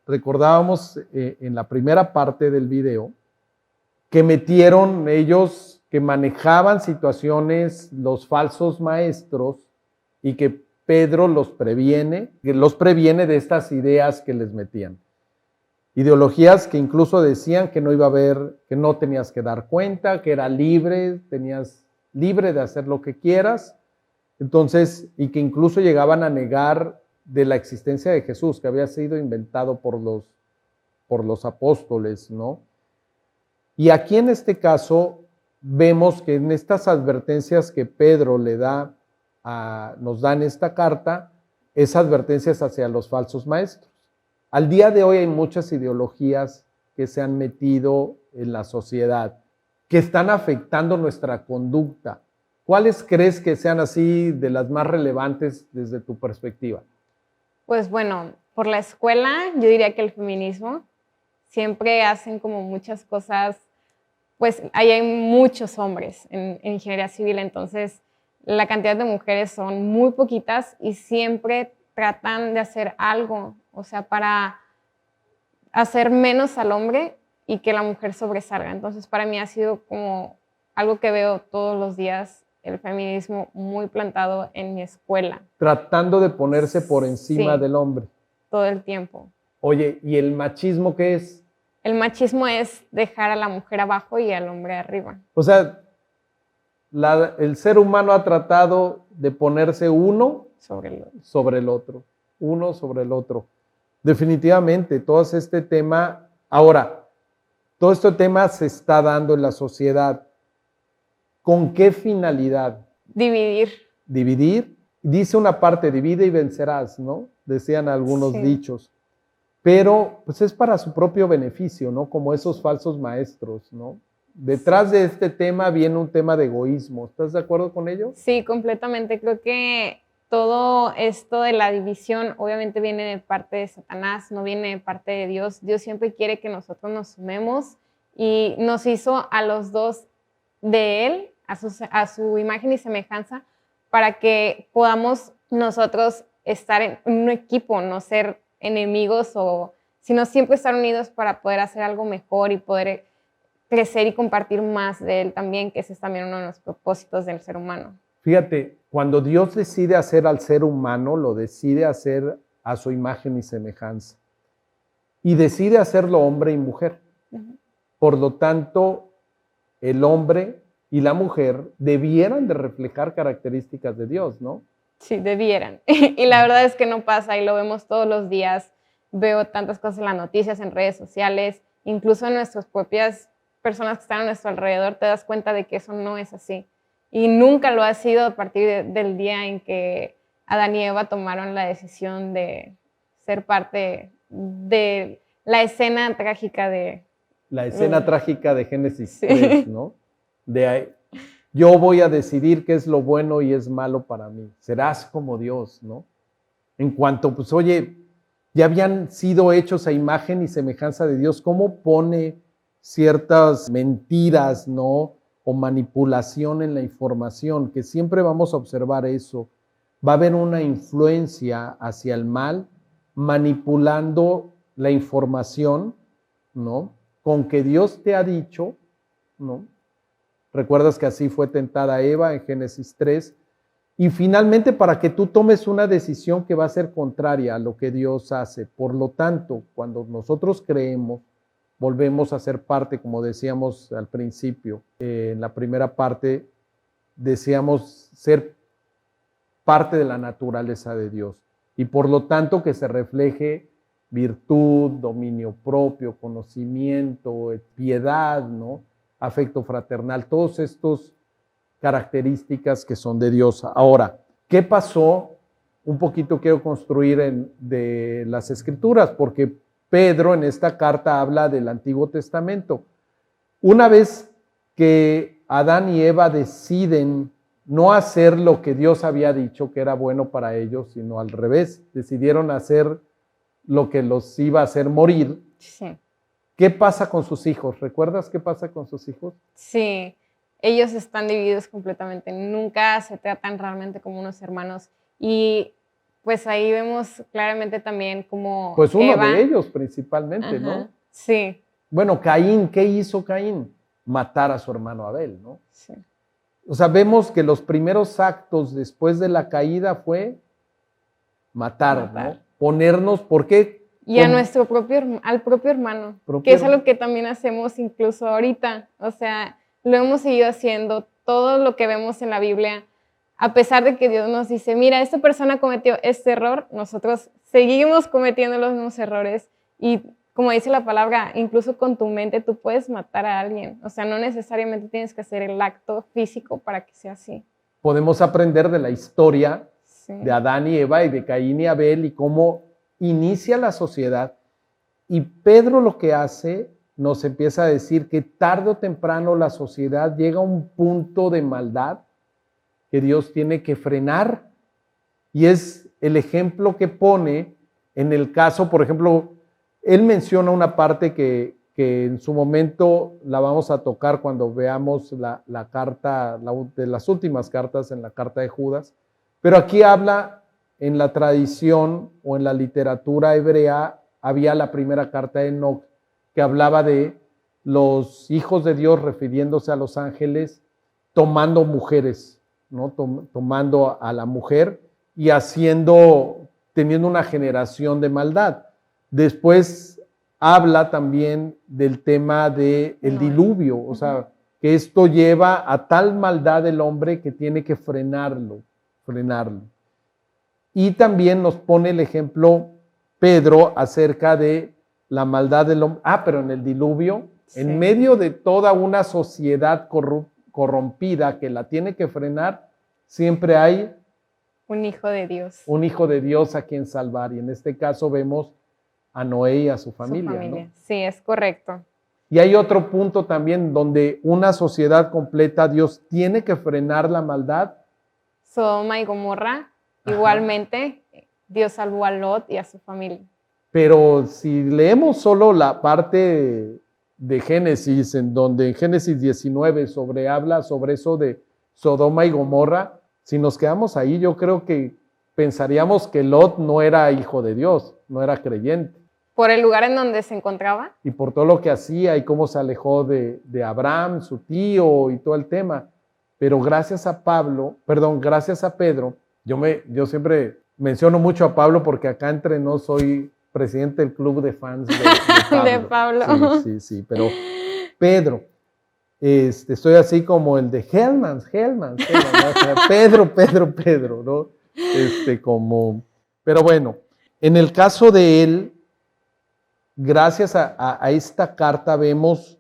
recordábamos en la primera parte del video que metieron ellos, que manejaban situaciones, los falsos maestros, y que Pedro los previene de estas ideas que les metían. Ideologías que incluso decían que no iba a haber, que no tenías que dar cuenta, que era libre, tenías libre de hacer lo que quieras. Entonces, y que incluso llegaban a negar de la existencia de Jesús, que había sido inventado por los apóstoles, ¿no? Y aquí en este caso vemos que en estas advertencias que Pedro le da, nos da en esta carta, es advertencias hacia los falsos maestros. Al día de hoy hay muchas ideologías que se han metido en la sociedad, que están afectando nuestra conducta. ¿Cuáles crees que sean así de las más relevantes desde tu perspectiva? Pues bueno, por la escuela yo diría que el feminismo. Siempre hacen como muchas cosas, pues ahí hay muchos hombres en ingeniería civil, entonces la cantidad de mujeres son muy poquitas y siempre tratan de hacer algo, o sea, para hacer menos al hombre y que la mujer sobresalga. Entonces para mí ha sido como algo que veo todos los días, el feminismo muy plantado en mi escuela. Tratando de ponerse por encima del hombre. Todo el tiempo. Oye, ¿y el machismo qué es? El machismo es dejar a la mujer abajo y al hombre arriba. O sea, el ser humano ha tratado de ponerse uno sobre el otro. Uno sobre el otro. Definitivamente, todo este tema, ahora, todo este tema se está dando en la sociedad. ¿Con qué finalidad? Dividir. Dividir. Dice una parte, divide y vencerás, ¿no? Decían algunos dichos. Pero pues es para su propio beneficio, ¿no? Como esos falsos maestros, ¿no? Detrás de este tema viene un tema de egoísmo. ¿Estás de acuerdo con ello? Sí, completamente. Creo que todo esto de la división obviamente viene de parte de Satanás, no viene de parte de Dios. Dios siempre quiere que nosotros nos sumemos y nos hizo a los dos de Él, a su imagen y semejanza, para que podamos nosotros estar en un equipo, no ser enemigos, sino siempre estar unidos para poder hacer algo mejor y poder crecer y compartir más de Él también, que ese es también uno de los propósitos del ser humano. Fíjate, cuando Dios decide hacer al ser humano, lo decide hacer a su imagen y semejanza. Y decide hacerlo hombre y mujer. Por lo tanto, el hombre y la mujer debieran de reflejar características de Dios, ¿no? Sí, debieran. Y la verdad es que no pasa y lo vemos todos los días. Veo tantas cosas en las noticias, en redes sociales, incluso en nuestras propias personas que están a nuestro alrededor, te das cuenta de que eso no es así. Y nunca lo ha sido a partir del día en que Adán y Eva tomaron la decisión de ser parte de la escena trágica de... La escena trágica de Génesis 3, ¿no? De ahí, yo voy a decidir qué es lo bueno y es malo para mí. Serás como Dios, ¿no? En cuanto, pues, oye, ya habían sido hechos a imagen y semejanza de Dios, ¿cómo pone ciertas mentiras, ¿no? O manipulación en la información, que siempre vamos a observar eso. Va a haber una influencia hacia el mal, manipulando la información, ¿no? Con que Dios te ha dicho, ¿no? Recuerdas que así fue tentada Eva en Génesis 3, y finalmente para que tú tomes una decisión que va a ser contraria a lo que Dios hace. Por lo tanto, cuando nosotros creemos, volvemos a ser parte, como decíamos al principio, en la primera parte, decíamos ser parte de la naturaleza de Dios. Y por lo tanto que se refleje virtud, dominio propio, conocimiento, piedad, ¿no? Afecto fraternal, todos estos características que son de Dios. Ahora, ¿qué pasó? Un poquito quiero construir de las Escrituras, porque Pedro en esta carta habla del Antiguo Testamento. Una vez que Adán y Eva deciden no hacer lo que Dios había dicho que era bueno para ellos, sino al revés, decidieron hacer lo que los iba a hacer morir. Sí. ¿Qué pasa con sus hijos? ¿Recuerdas qué pasa con sus hijos? Sí, ellos están divididos completamente, nunca se tratan realmente como unos hermanos y pues ahí vemos claramente también como Pues uno Eva, de ellos principalmente, ajá, ¿no? sí, Bueno, Caín, ¿qué hizo Caín? Matar a su hermano Abel, ¿no? sí, O sea, vemos que los primeros actos después de la caída fue matar, ¿no? matar. Ponernos, ¿por qué? Y a nuestro propio, al propio hermano, que es algo que también hacemos incluso ahorita. O sea, lo hemos seguido haciendo, todo lo que vemos en la Biblia, a pesar de que Dios nos dice, mira, esta persona cometió este error, nosotros seguimos cometiendo los mismos errores. Y como dice la palabra, incluso con tu mente tú puedes matar a alguien. O sea, no necesariamente tienes que hacer el acto físico para que sea así. Podemos aprender de la historia Sí. de Adán y Eva y de Caín y Abel y cómo inicia la sociedad. Y Pedro lo que hace, nos empieza a decir que tarde o temprano la sociedad llega a un punto de maldad que Dios tiene que frenar. Y es el ejemplo que pone en el caso, por ejemplo, él menciona una parte que en su momento la vamos a tocar cuando veamos la carta, de las últimas cartas en la carta de Judas, pero aquí habla en la tradición o en la literatura hebrea, había la primera carta de Enoc que hablaba de los hijos de Dios refiriéndose a los ángeles tomando mujeres, ¿no? Tomando a la mujer y teniendo una generación de maldad. Después habla también del tema del diluvio, o sea, que esto lleva a tal maldad del hombre que tiene que frenarlo. Y también nos pone el ejemplo Pedro acerca de la maldad del hombre. Pero en el diluvio, sí, en medio de toda una sociedad corrompida que la tiene que frenar, siempre hay un hijo de Dios. Un hijo de Dios a quien salvar. Y en este caso vemos a Noé y a su familia. ¿No? Sí, es correcto. Y hay otro punto también donde una sociedad completa, Dios tiene que frenar la maldad. Sodoma y Gomorra, igualmente, Dios salvó a Lot y a su familia. Pero si leemos solo la parte de Génesis, en donde en Génesis 19 habla sobre eso de Sodoma y Gomorra, si nos quedamos ahí, yo creo que pensaríamos que Lot no era hijo de Dios, no era creyente. ¿Por el lugar en donde se encontraba? Y por todo lo que hacía y cómo se alejó de Abraham, su tío y todo el tema. Pero gracias a Pedro, yo siempre menciono mucho a Pablo porque acá entre nos soy presidente del club de fans de Pablo. De Pablo. Sí, pero Pedro, estoy así como el de Hellmans, ¿no? Pedro, ¿no? Pero bueno, en el caso de él, gracias a esta carta vemos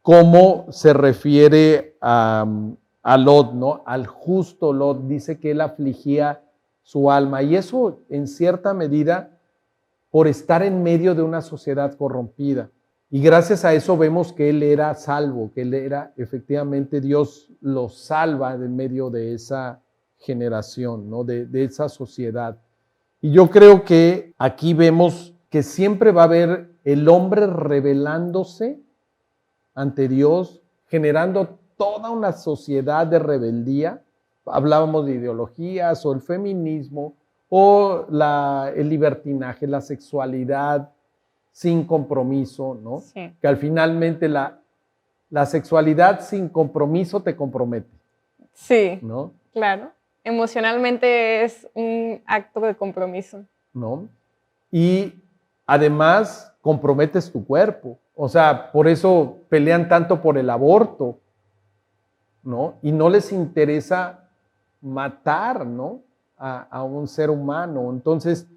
cómo se refiere a Lot, ¿no? Al justo Lot, dice que él afligía su alma y eso en cierta medida por estar en medio de una sociedad corrompida. Y gracias a eso vemos que él era salvo, que él era, efectivamente, Dios lo salva en medio de esa generación, ¿no? De esa sociedad. Y yo creo que aquí vemos que siempre va a haber el hombre rebelándose ante Dios, generando toda una sociedad de rebeldía. Hablábamos de ideologías o el feminismo o el libertinaje, la sexualidad sin compromiso, ¿no? Sí. Que al finalmente la sexualidad sin compromiso te compromete. Sí, ¿no? Claro. Emocionalmente es un acto de compromiso. ¿No? Y además comprometes tu cuerpo. O sea, por eso pelean tanto por el aborto, ¿no? Y no les interesa matar, ¿no? A un ser humano. Entonces,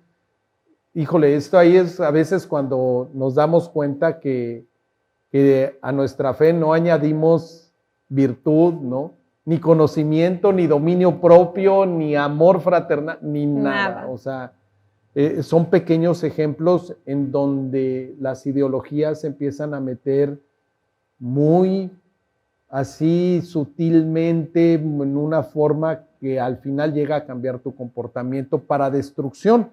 híjole, esto ahí es a veces cuando nos damos cuenta que a nuestra fe no añadimos virtud, ¿no? Ni conocimiento, ni dominio propio, ni amor fraternal, ni nada. O sea, son pequeños ejemplos en donde las ideologías se empiezan a meter muy así sutilmente en una forma que al final llega a cambiar tu comportamiento para destrucción.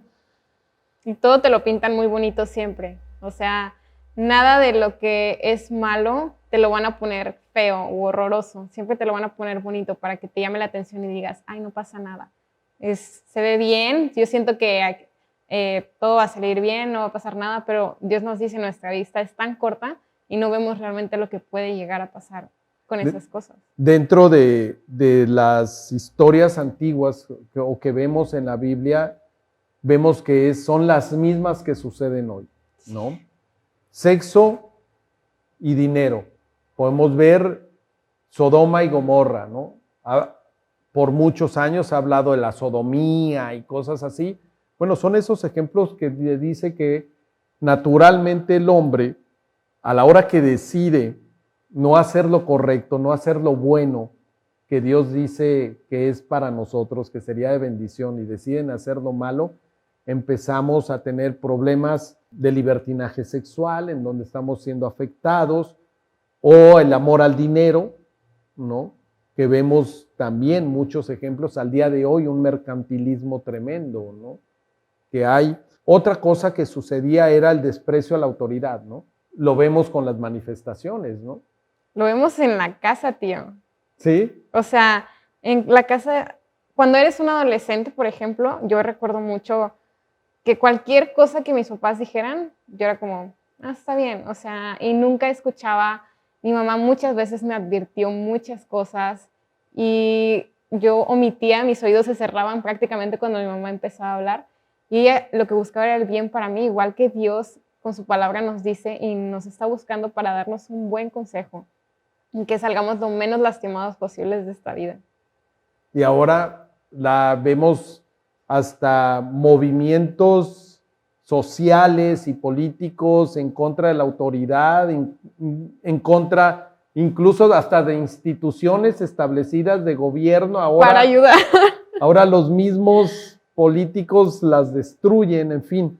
Y todo te lo pintan muy bonito siempre. O sea, nada de lo que es malo te lo van a poner feo u horroroso. Siempre te lo van a poner bonito para que te llame la atención y digas, ay, no pasa nada. se ve bien, yo siento que todo va a salir bien, no va a pasar nada, pero Dios nos dice nuestra vista es tan corta y no vemos realmente lo que puede llegar a pasar con esas cosas. Dentro de las historias antiguas o que vemos en la Biblia, vemos que son las mismas que suceden hoy, ¿no? Sexo y dinero. Podemos ver Sodoma y Gomorra, ¿no? Por muchos años se ha hablado de la sodomía y cosas así. Bueno, son esos ejemplos que dice que naturalmente el hombre, a la hora que decide no hacer lo correcto, no hacer lo bueno que Dios dice que es para nosotros, que sería de bendición, y deciden hacer lo malo, empezamos a tener problemas de libertinaje sexual, en donde estamos siendo afectados, o el amor al dinero, ¿no? Que vemos también muchos ejemplos al día de hoy, un mercantilismo tremendo, ¿no? Que hay. Otra cosa que sucedía era el desprecio a la autoridad, ¿no? Lo vemos con las manifestaciones, ¿no? Lo vemos en la casa, tío. Sí. O sea, en la casa, cuando eres un adolescente, por ejemplo, yo recuerdo mucho que cualquier cosa que mis papás dijeran, yo era como, está bien, o sea, y nunca escuchaba. Mi mamá muchas veces me advirtió muchas cosas y yo omitía, mis oídos se cerraban prácticamente cuando mi mamá empezaba a hablar, y ella lo que buscaba era el bien para mí, igual que Dios con su palabra nos dice y nos está buscando para darnos un buen consejo y que salgamos lo menos lastimados posibles de esta vida. Y ahora la vemos hasta movimientos sociales y políticos en contra de la autoridad, en contra incluso hasta de instituciones establecidas de gobierno. Ahora, para ayudar. Ahora los mismos políticos las destruyen, en fin,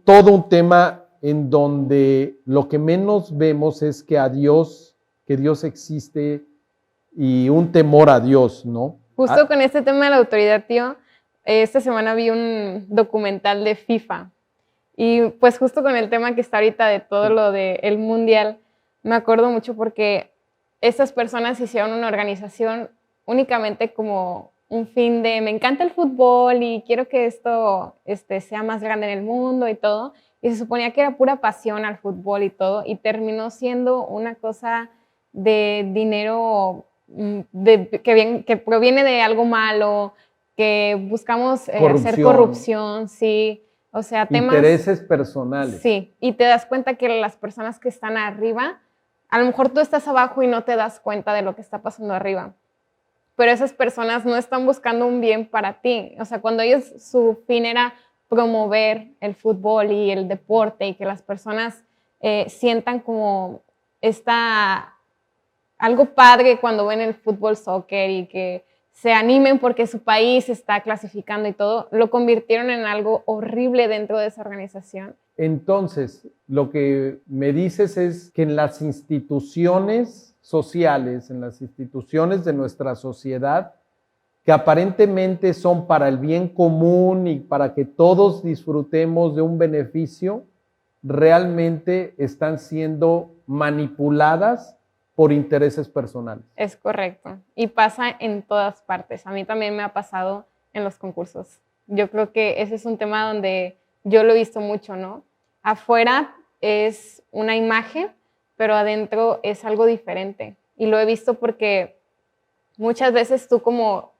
todo un tema en donde lo que menos vemos es que Dios existe y un temor a Dios, ¿no? Justo con este tema de la autoridad, tío, esta semana vi un documental de FIFA y pues justo con el tema que está ahorita de todo lo del mundial, me acuerdo mucho porque estas personas hicieron una organización únicamente como un fin de me encanta el fútbol y quiero que esto sea más grande en el mundo y todo, y se suponía que era pura pasión al fútbol y todo, y terminó siendo una cosa de dinero que proviene de algo malo, que buscamos hacer corrupción, sí, o sea, temas... Intereses personales. Sí, y te das cuenta que las personas que están arriba, a lo mejor tú estás abajo y no te das cuenta de lo que está pasando arriba, pero esas personas no están buscando un bien para ti. O sea, cuando ellos, su fin era promover el fútbol y el deporte y que las personas sientan como algo padre cuando ven el fútbol, soccer, y que se animen porque su país está clasificando y todo, lo convirtieron en algo horrible dentro de esa organización. Entonces, lo que me dices es que en las instituciones sociales, en las instituciones de nuestra sociedad, que aparentemente son para el bien común y para que todos disfrutemos de un beneficio, realmente están siendo manipuladas por intereses personales. Es correcto. Y pasa en todas partes. A mí también me ha pasado en los concursos. Yo creo que ese es un tema donde yo lo he visto mucho, ¿no? Afuera es una imagen, pero adentro es algo diferente. Y lo he visto porque muchas veces tú como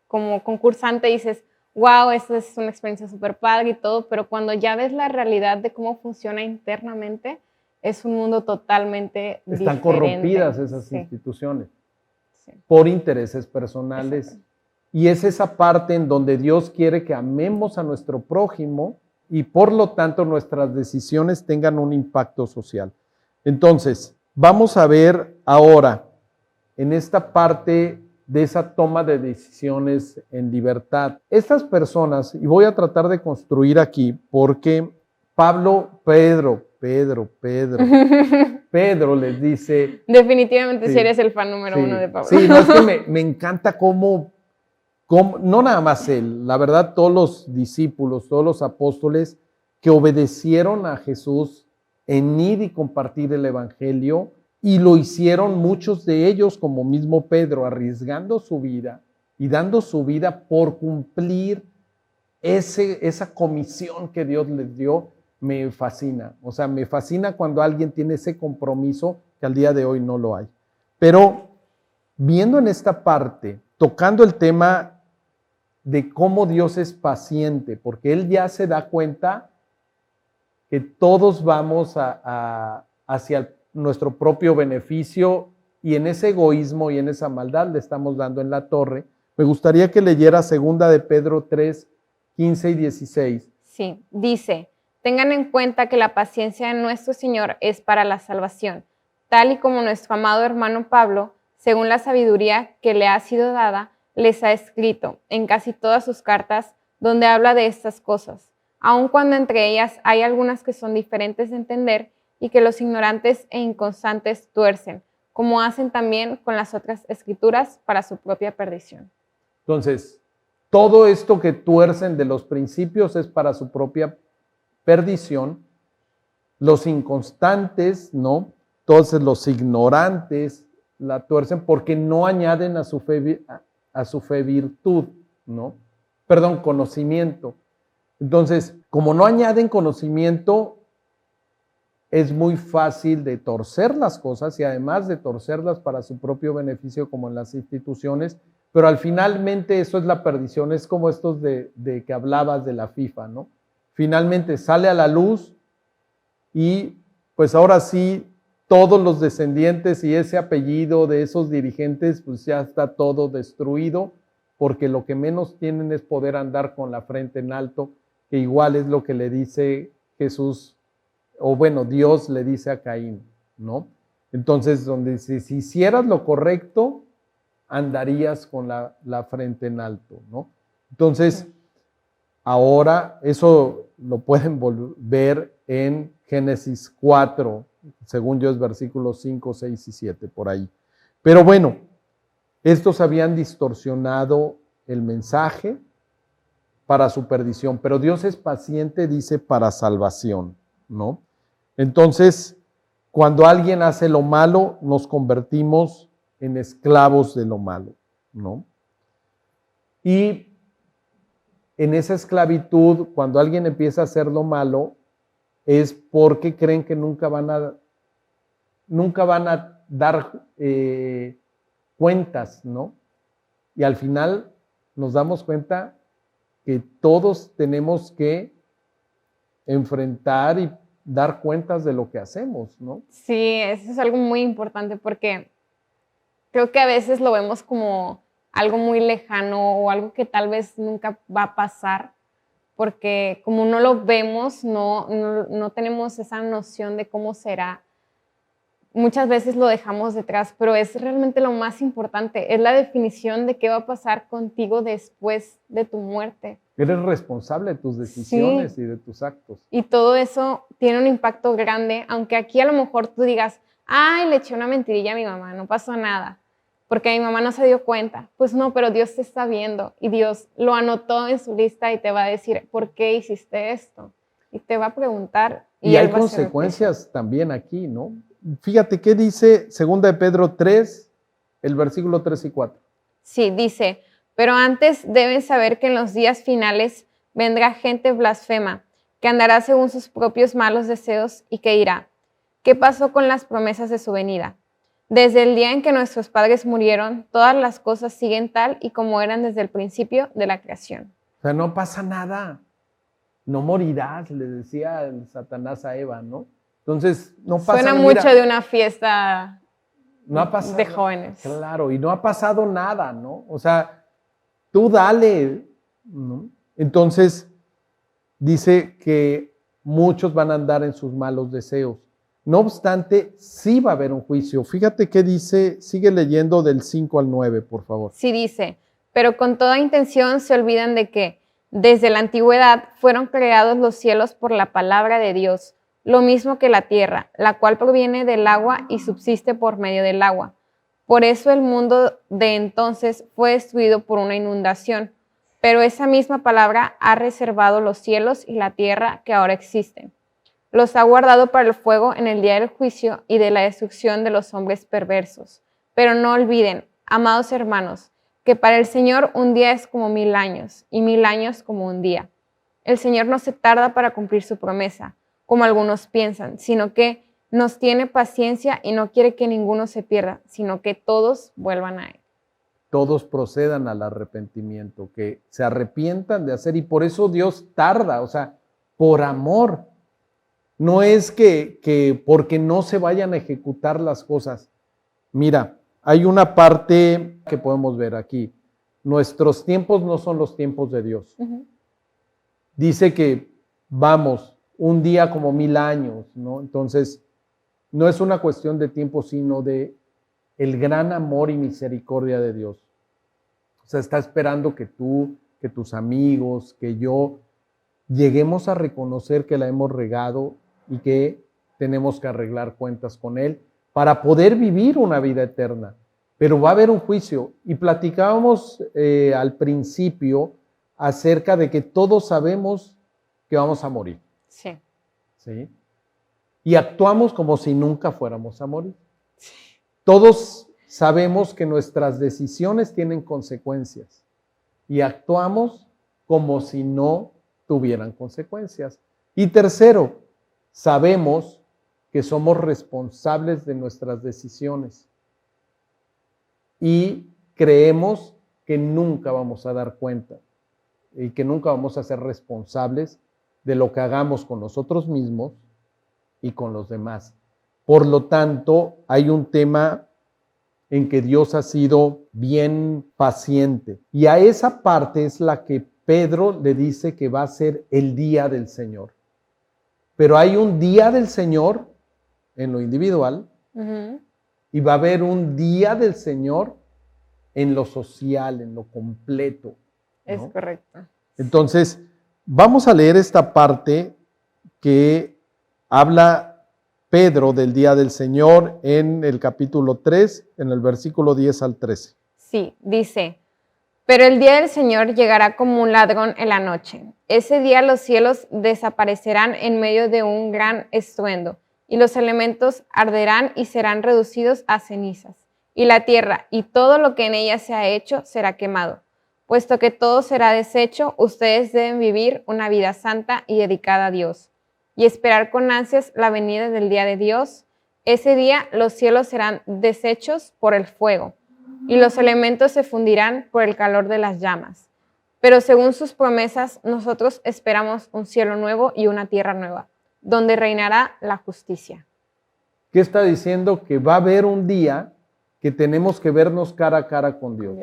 concursante dices, wow, esta es una experiencia súper padre y todo, pero cuando ya ves la realidad de cómo funciona internamente, es un mundo totalmente diferente. Están corrompidas esas instituciones por intereses personales. Exacto. Y es esa parte en donde Dios quiere que amemos a nuestro prójimo y por lo tanto nuestras decisiones tengan un impacto social. Entonces, vamos a ver ahora en esta parte de esa toma de decisiones en libertad. Estas personas, y voy a tratar de construir aquí, porque Pedro les dice... Definitivamente sí eres el fan número uno de Pablo. Sí, no, es que me encanta cómo, no nada más él, la verdad todos los discípulos, todos los apóstoles que obedecieron a Jesús en ir y compartir el evangelio, y lo hicieron muchos de ellos, como mismo Pedro, arriesgando su vida, y dando su vida por cumplir esa comisión que Dios les dio, me fascina. O sea, me fascina cuando alguien tiene ese compromiso que al día de hoy no lo hay. Pero viendo en esta parte, tocando el tema de cómo Dios es paciente, porque Él ya se da cuenta que todos vamos hacia nuestro propio beneficio y en ese egoísmo y en esa maldad le estamos dando en la torre. Me gustaría que leyera 2 de Pedro 3, 15 y 16. Sí, dice, tengan en cuenta que la paciencia de nuestro Señor es para la salvación, tal y como nuestro amado hermano Pablo, según la sabiduría que le ha sido dada, les ha escrito en casi todas sus cartas donde habla de estas cosas, aun cuando entre ellas hay algunas que son diferentes de entender y que los ignorantes e inconstantes tuercen, como hacen también con las otras escrituras para su propia perdición. Entonces, todo esto que tuercen de los principios es para su propia perdición. Los inconstantes, ¿no? Entonces los ignorantes la tuercen porque no añaden a su fe virtud, ¿no? Perdón, conocimiento. Entonces, como no añaden conocimiento, es muy fácil de torcer las cosas y además de torcerlas para su propio beneficio como en las instituciones, pero al finalmente eso es la perdición, es como estos de que hablabas de la FIFA, ¿no? Finalmente sale a la luz y pues ahora sí todos los descendientes y ese apellido de esos dirigentes pues ya está todo destruido porque lo que menos tienen es poder andar con la frente en alto, que igual es lo que le dice Jesús, o bueno, Dios le dice a Caín, ¿no? Entonces, donde si hicieras lo correcto, andarías con la frente en alto, ¿no? Entonces, ahora eso lo pueden ver en Génesis 4, según yo es versículos 5, 6 y 7, por ahí. Pero bueno, estos habían distorsionado el mensaje para su perdición, pero Dios es paciente, dice, para salvación, ¿no? Entonces, cuando alguien hace lo malo, nos convertimos en esclavos de lo malo, ¿no? Y en esa esclavitud, cuando alguien empieza a hacer lo malo, es porque creen que nunca van a dar cuentas, ¿no? Y al final nos damos cuenta que todos tenemos que enfrentar y dar cuentas de lo que hacemos, ¿no? Sí, eso es algo muy importante porque creo que a veces lo vemos como algo muy lejano o algo que tal vez nunca va a pasar, porque como no lo vemos, no tenemos esa noción de cómo será. Muchas veces lo dejamos detrás, pero es realmente lo más importante, es la definición de qué va a pasar contigo después de tu muerte. Eres responsable de tus decisiones y de tus actos. Y todo eso tiene un impacto grande, aunque aquí a lo mejor tú digas, ay, le eché una mentirilla a mi mamá, no pasó nada, porque mi mamá no se dio cuenta. Pues no, pero Dios te está viendo y Dios lo anotó en su lista y te va a decir, ¿por qué hiciste esto? Y te va a preguntar. Y hay consecuencias también aquí, ¿no? Fíjate qué dice 2 de Pedro 3, el versículo 3 y 4. Sí, dice, pero antes deben saber que en los días finales vendrá gente blasfema, que andará según sus propios malos deseos y que dirá, ¿qué pasó con las promesas de su venida? Desde el día en que nuestros padres murieron, todas las cosas siguen tal y como eran desde el principio de la creación. O sea, no pasa nada. No morirás, le decía el Satanás a Eva, ¿no? Entonces, no pasa nada. Suena mucho de una fiesta no ha pasado, de jóvenes. Claro, y no ha pasado nada, ¿no? O sea, tú dale, ¿no? Entonces, dice que muchos van a andar en sus malos deseos. No obstante, sí va a haber un juicio. Fíjate qué dice, sigue leyendo del 5 al 9, por favor. Sí dice, pero con toda intención se olvidan de que desde la antigüedad fueron creados los cielos por la palabra de Dios, lo mismo que la tierra, la cual proviene del agua y subsiste por medio del agua. Por eso el mundo de entonces fue destruido por una inundación, pero esa misma palabra ha reservado los cielos y la tierra que ahora existen. Los ha guardado para el fuego en el día del juicio y de la destrucción de los hombres perversos. Pero no olviden, amados hermanos, que para el Señor un día es como 1000 años, y 1000 años como un día. El Señor no se tarda para cumplir su promesa, como algunos piensan, sino que nos tiene paciencia y no quiere que ninguno se pierda, sino que todos vuelvan a Él. Todos procedan al arrepentimiento, que se arrepientan de hacer, y por eso Dios tarda, o sea, por amor. No es que porque no se vayan a ejecutar las cosas. Mira, hay una parte que podemos ver aquí. Nuestros tiempos no son los tiempos de Dios. Dice que vamos, un día como 1000 años, ¿no? Entonces, no es una cuestión de tiempo, sino de el gran amor y misericordia de Dios. O sea, está esperando que tú, que tus amigos, que yo lleguemos a reconocer que la hemos regado y que tenemos que arreglar cuentas con Él para poder vivir una vida eterna. Pero va a haber un juicio. Y platicábamos al principio acerca de que todos sabemos que vamos a morir. Sí. ¿Sí? Y actuamos como si nunca fuéramos a morir. Todos sabemos que nuestras decisiones tienen consecuencias y actuamos como si no tuvieran consecuencias. Y tercero, sabemos que somos responsables de nuestras decisiones y creemos que nunca vamos a dar cuenta y que nunca vamos a ser responsables de lo que hagamos con nosotros mismos y con los demás. Por lo tanto, hay un tema en que Dios ha sido bien paciente. Y a esa parte es la que Pedro le dice que va a ser el día del Señor. Pero hay un día del Señor en lo individual y va a haber un día del Señor en lo social, en lo completo, ¿no? Es correcto. Entonces, vamos a leer esta parte que habla Pedro del día del Señor en el capítulo 3, en el versículo 10 al 13. Sí, dice, pero el día del Señor llegará como un ladrón en la noche. Ese día los cielos desaparecerán en medio de un gran estruendo, y los elementos arderán y serán reducidos a cenizas. Y la tierra y todo lo que en ella se ha hecho será quemado. Puesto que todo será deshecho, ustedes deben vivir una vida santa y dedicada a Dios, y esperar con ansias la venida del día de Dios. Ese día los cielos serán deshechos por el fuego, y los elementos se fundirán por el calor de las llamas. Pero según sus promesas, nosotros esperamos un cielo nuevo y una tierra nueva, donde reinará la justicia. ¿Qué está diciendo? Que va a haber un día que tenemos que vernos cara a cara con Dios.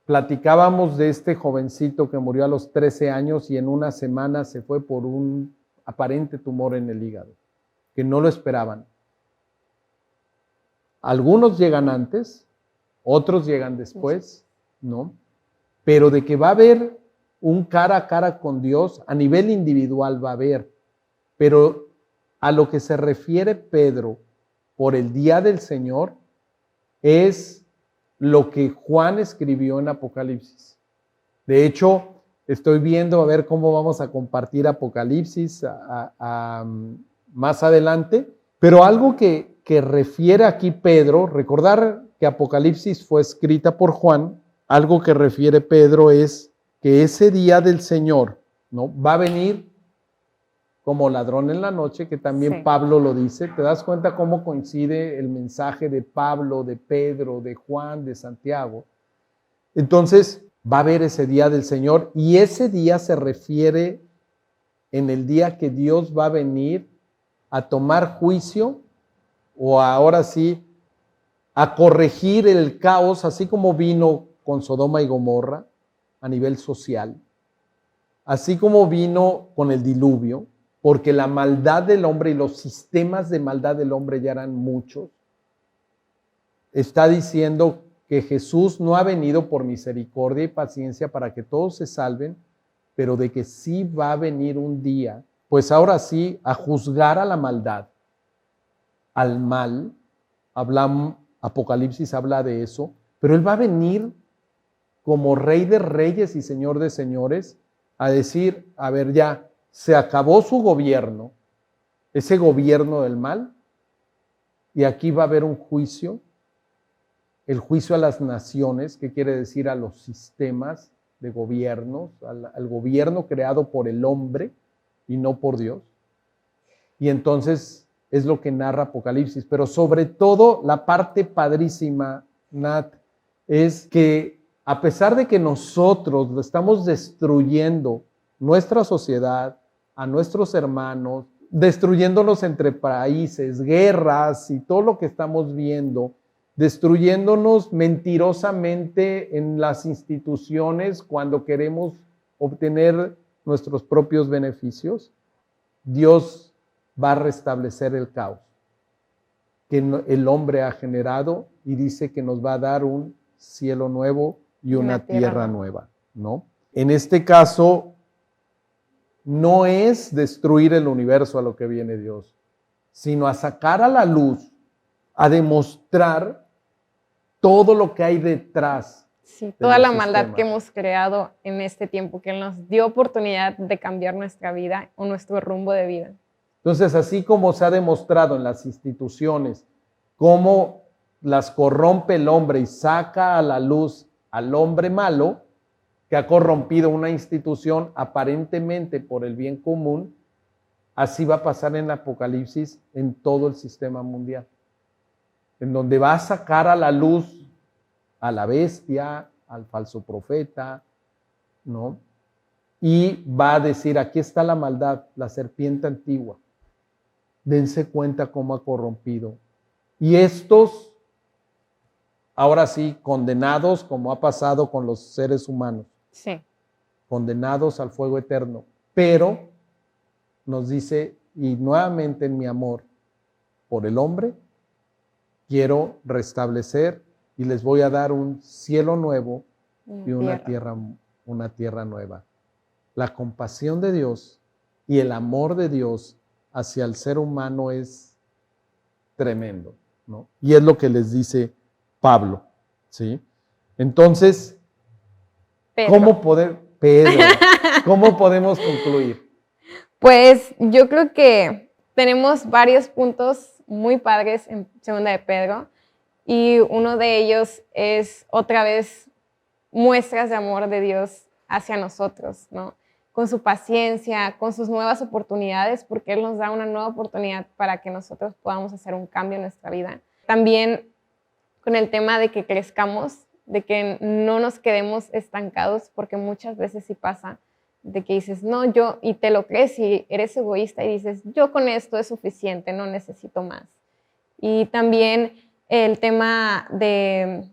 Platicábamos de este jovencito que murió a los 13 años y en una semana se fue por un aparente tumor en el hígado, que no lo esperaban. Algunos llegan antes, otros llegan después, ¿no? Pero de que va a haber un cara a cara con Dios, a nivel individual va a haber. Pero a lo que se refiere Pedro por el día del Señor es lo que Juan escribió en Apocalipsis. De hecho, estoy viendo a ver cómo vamos a compartir Apocalipsis más adelante, pero algo que refiere aquí Pedro, recordar que Apocalipsis fue escrita por Juan, algo que refiere Pedro es que ese día del Señor, ¿no?, va a venir como ladrón en la noche, que también Pablo lo dice. ¿Te das cuenta cómo coincide el mensaje de Pablo, de Pedro, de Juan, de Santiago? Entonces, va a haber ese día del Señor, y ese día se refiere en el día que Dios va a venir a tomar juicio, o ahora sí, a corregir el caos, así como vino con Sodoma y Gomorra a nivel social, así como vino con el diluvio, porque la maldad del hombre y los sistemas de maldad del hombre ya eran muchos. Está diciendo que Jesús no ha venido por misericordia y paciencia para que todos se salven, pero de que sí va a venir un día, pues ahora sí, a juzgar a la maldad, al mal. Apocalipsis habla de eso, pero Él va a venir como Rey de Reyes y Señor de Señores a decir, a ver, ya, se acabó su gobierno, ese gobierno del mal, y aquí va a haber un juicio el juicio a las naciones, que quiere decir a los sistemas de gobiernos, al gobierno creado por el hombre y no por Dios. Y entonces es lo que narra Apocalipsis. Pero sobre todo la parte padrísima, Nat, es que a pesar de que nosotros lo estamos destruyendo, nuestra sociedad, a nuestros hermanos, destruyéndonos entre países, guerras y todo lo que estamos viendo, destruyéndonos mentirosamente en las instituciones cuando queremos obtener nuestros propios beneficios, Dios va a restablecer el caos que el hombre ha generado y dice que nos va a dar un cielo nuevo y una tierra nueva, ¿no? En este caso, no es destruir el universo a lo que viene Dios, sino a sacar a la luz, a demostrar todo lo que hay detrás. Sí, toda la maldad que hemos creado en este tiempo, que nos dio oportunidad de cambiar nuestra vida o nuestro rumbo de vida. Entonces, así como se ha demostrado en las instituciones cómo las corrompe el hombre y saca a la luz al hombre malo, que ha corrompido una institución aparentemente por el bien común, así va a pasar en el Apocalipsis en todo el sistema mundial, en donde va a sacar a la luz a la bestia, al falso profeta, ¿no? Y va a decir, aquí está la maldad, la serpiente antigua. Dense cuenta cómo ha corrompido. Y estos, ahora sí, condenados, como ha pasado con los seres humanos. Sí. Condenados al fuego eterno. Pero nos dice, y nuevamente en mi amor por el hombre, quiero restablecer y les voy a dar un cielo nuevo y una tierra nueva. La compasión de Dios y el amor de Dios hacia el ser humano es tremendo, ¿no? Y es lo que les dice Pablo, ¿sí? Entonces, ¿cómo podemos concluir? Pues yo creo que tenemos varios puntos muy padres en Segunda de Pedro y uno de ellos es otra vez muestras de amor de Dios hacia nosotros, ¿no? Con su paciencia, con sus nuevas oportunidades, porque Él nos da una nueva oportunidad para que nosotros podamos hacer un cambio en nuestra vida. También con el tema de que crezcamos, de que no nos quedemos estancados, porque muchas veces sí pasa, de que dices, no, yo, y te lo crees y eres egoísta y dices, yo con esto es suficiente, no necesito más. Y también el tema de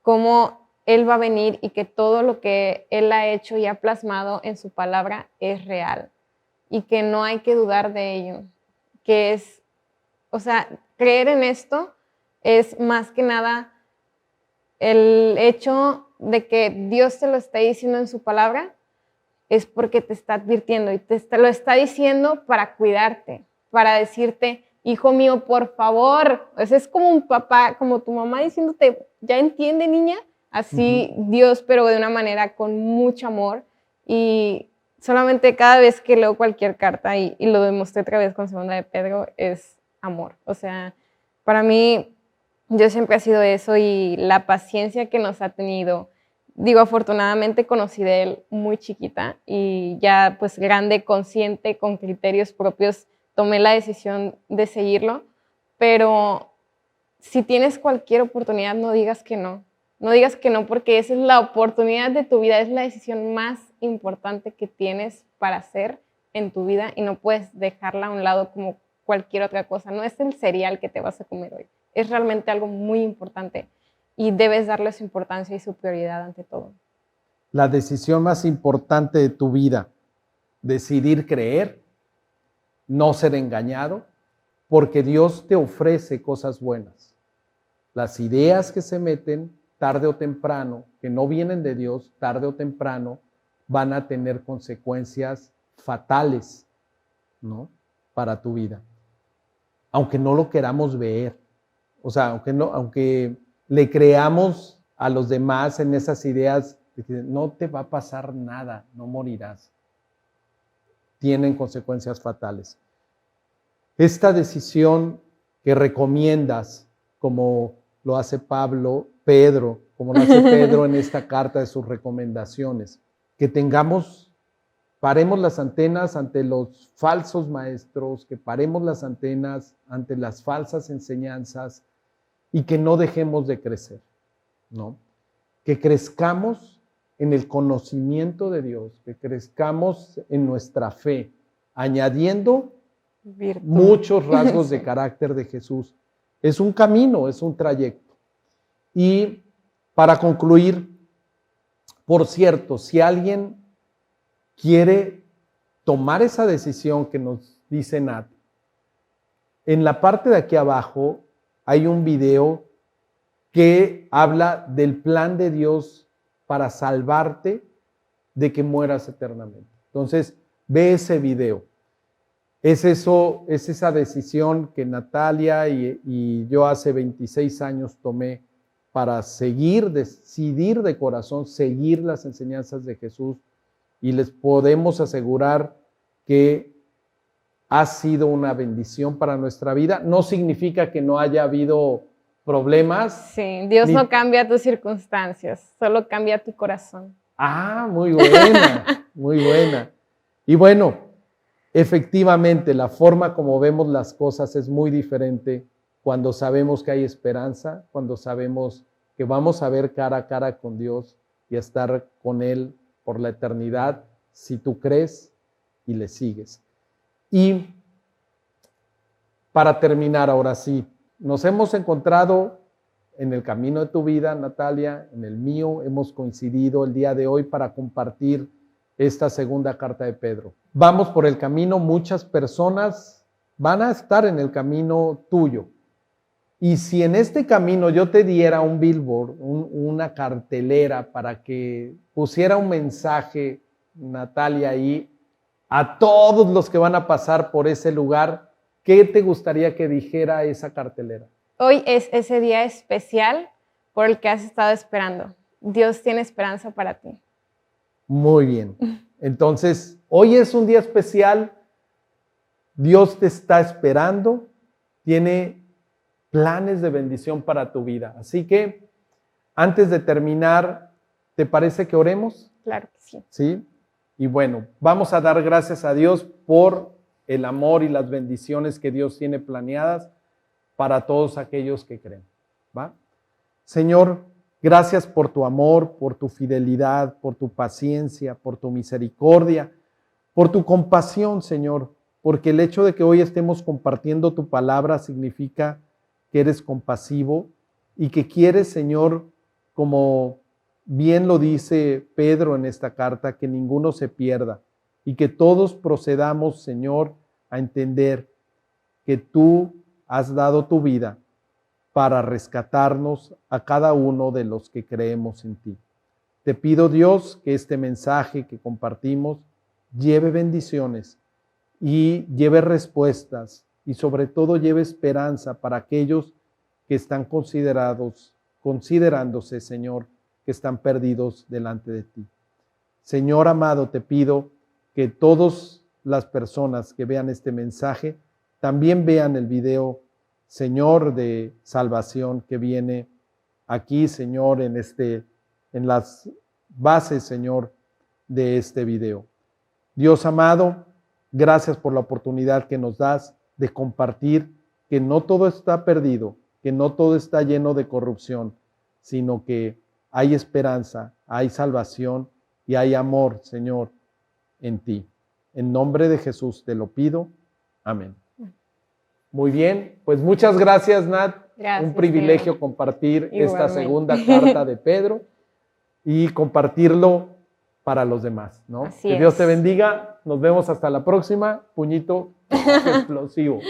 cómo Él va a venir y que todo lo que Él ha hecho y ha plasmado en su palabra es real y que no hay que dudar de ello, que es, o sea, creer en esto es más que nada el hecho de que Dios te lo está diciendo en su palabra, es porque te está advirtiendo y lo está diciendo para cuidarte, para decirte, hijo mío, por favor. O sea, es como un papá, como tu mamá diciéndote, ¿ya entiende, niña? Así Dios, pero de una manera con mucho amor. Y solamente cada vez que leo cualquier carta, y lo demostré otra vez con Segunda de Pedro, es amor. O sea, para mí, Dios siempre ha sido eso y la paciencia que nos ha tenido. Digo, afortunadamente conocí de Él muy chiquita y ya pues grande, consciente, con criterios propios, tomé la decisión de seguirlo. Pero si tienes cualquier oportunidad, no digas que no. No digas que no, porque esa es la oportunidad de tu vida, es la decisión más importante que tienes para hacer en tu vida y no puedes dejarla a un lado como cualquier otra cosa. No es el cereal que te vas a comer hoy, es realmente algo muy importante y debes darle su importancia y su prioridad ante todo. La decisión más importante de tu vida, decidir creer, no ser engañado, porque Dios te ofrece cosas buenas. Las ideas que se meten tarde o temprano, que no vienen de Dios, tarde o temprano, van a tener consecuencias fatales, ¿no? Para tu vida. Aunque no lo queramos ver. O sea, aunque le creamos a los demás en esas ideas de que no te va a pasar nada, no morirás. Tienen consecuencias fatales. Esta decisión que recomiendas, como lo hace Pablo, Pedro, como lo hace Pedro en esta carta de sus recomendaciones, que paremos las antenas ante los falsos maestros, que paremos las antenas ante las falsas enseñanzas y que no dejemos de crecer, ¿no? Que crezcamos en el conocimiento de Dios, que crezcamos en nuestra fe, añadiendo muchos rasgos de carácter de Jesús. Es un camino, es un trayecto. Y para concluir, por cierto, si alguien quiere tomar esa decisión que nos dice Nat, en la parte de aquí abajo hay un video que habla del plan de Dios para salvarte de que mueras eternamente. Entonces, ve ese video. Es esa decisión que Natalia y yo hace 26 años tomé para decidir de corazón, seguir las enseñanzas de Jesús, y les podemos asegurar que ha sido una bendición para nuestra vida. No significa que no haya habido problemas. Sí, Dios no cambia tus circunstancias, solo cambia tu corazón. Ah, muy buena, muy buena. Y bueno, efectivamente, la forma como vemos las cosas es muy diferente cuando sabemos que hay esperanza, cuando sabemos que vamos a ver cara a cara con Dios y a estar con Él por la eternidad, si tú crees y le sigues. Y para terminar, ahora sí, nos hemos encontrado en el camino de tu vida, Natalia, en el mío, hemos coincidido el día de hoy para compartir esta segunda carta de Pedro. Vamos por el camino, muchas personas van a estar en el camino tuyo. Y si en este camino yo te diera un billboard, una cartelera para que pusiera un mensaje, Natalia, ahí, a todos los que van a pasar por ese lugar, ¿qué te gustaría que dijera esa cartelera? Hoy es ese día especial por el que has estado esperando. Dios tiene esperanza para ti. Muy bien. Entonces, hoy es un día especial. Dios te está esperando. Tiene planes de bendición para tu vida. Así que, antes de terminar, ¿te parece que oremos? Claro que sí. ¿Sí? Y bueno, vamos a dar gracias a Dios por el amor y las bendiciones que Dios tiene planeadas para todos aquellos que creen. ¿Va? Señor, gracias por tu amor, por tu fidelidad, por tu paciencia, por tu misericordia, por tu compasión, Señor, porque el hecho de que hoy estemos compartiendo tu palabra significa que eres compasivo y que quieres, Señor, como bien lo dice Pedro en esta carta, que ninguno se pierda y que todos procedamos, Señor, a entender que tú has dado tu vida para rescatarnos a cada uno de los que creemos en ti. Te pido, Dios, que este mensaje que compartimos lleve bendiciones y lleve respuestas y sobre todo lleve esperanza para aquellos que están considerándose, Señor, que están perdidos delante de ti. Señor amado, te pido que todas las personas que vean este mensaje también vean el video, Señor, de salvación que viene aquí, Señor, en las bases, Señor, de este video. Dios amado, gracias por la oportunidad que nos das de compartir que no todo está perdido, que no todo está lleno de corrupción, sino que hay esperanza, hay salvación y hay amor, Señor, en ti. En nombre de Jesús te lo pido. Amén. Muy bien, pues muchas gracias, Nat. Gracias, un privilegio compartir Igualmente. esta segunda carta de Pedro y compartirlo para los demás, ¿no? Así Que Dios es. te bendiga. Nos vemos hasta la próxima. Puñito explosivo.